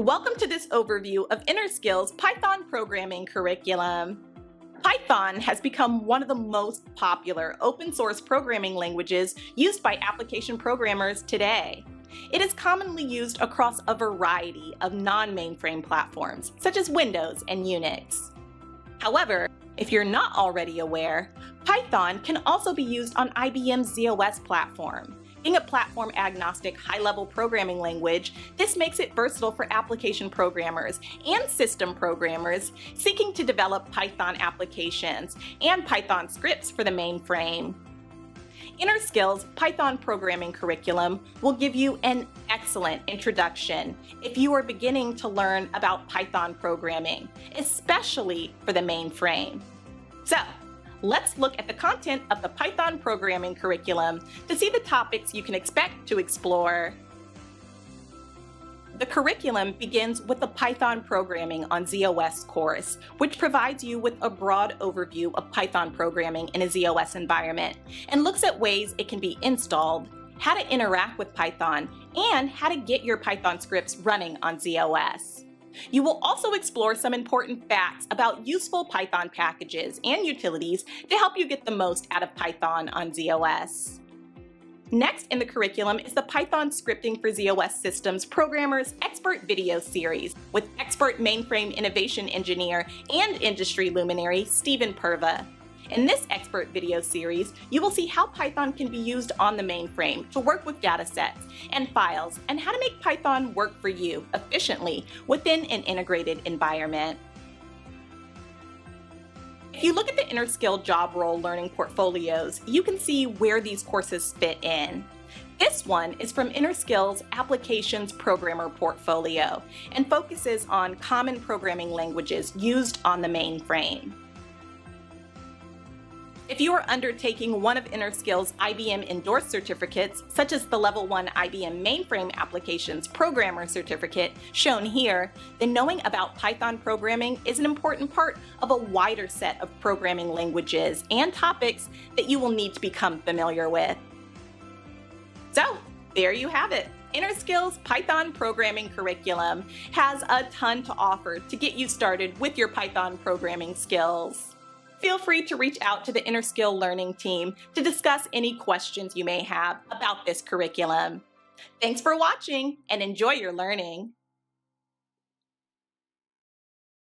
Welcome to this overview of Interskill's Python programming curriculum. Python has become one of the most popular open source programming languages used by application programmers today. It is commonly used across a variety of non-mainframe platforms, such as Windows and Unix. However, if you're not already aware, Python can also be used on IBM's ZOS platform. Being a platform-agnostic, high-level programming language, this makes it versatile for application programmers and system programmers seeking to develop Python applications and Python scripts for the mainframe. Interskill's Python programming curriculum will give you an excellent introduction if you are beginning to learn about Python programming, especially for the mainframe. So, let's look at the content of the Python programming curriculum to see the topics you can expect to explore. The curriculum begins with the Python Programming on ZOS course, which provides you with a broad overview of Python programming in a ZOS environment and looks at ways it can be installed, how to interact with Python, and how to get your Python scripts running on ZOS. You will also explore some important facts about useful Python packages and utilities to help you get the most out of Python on ZOS. Next in the curriculum is the Python Scripting for ZOS Systems Programmers Expert Video Series with expert mainframe innovation engineer and industry luminary Stephen Purva. In this expert video series, you will see how Python can be used on the mainframe to work with datasets and files and how to make Python work for you efficiently within an integrated environment. If you look at the Interskill job role learning portfolios, you can see where these courses fit in. This one is from Interskill's Applications Programmer portfolio and focuses on common programming languages used on the mainframe. If you are undertaking one of Interskill's IBM endorsed certificates, such as the Level 1 IBM Mainframe Applications Programmer Certificate shown here, then knowing about Python programming is an important part of a wider set of programming languages and topics that you will need to become familiar with. So, there you have it. Interskill's Python programming curriculum has a ton to offer to get you started with your Python programming skills. Feel free to reach out to the Interskill Learning team to discuss any questions you may have about this curriculum. Thanks for watching and enjoy your learning.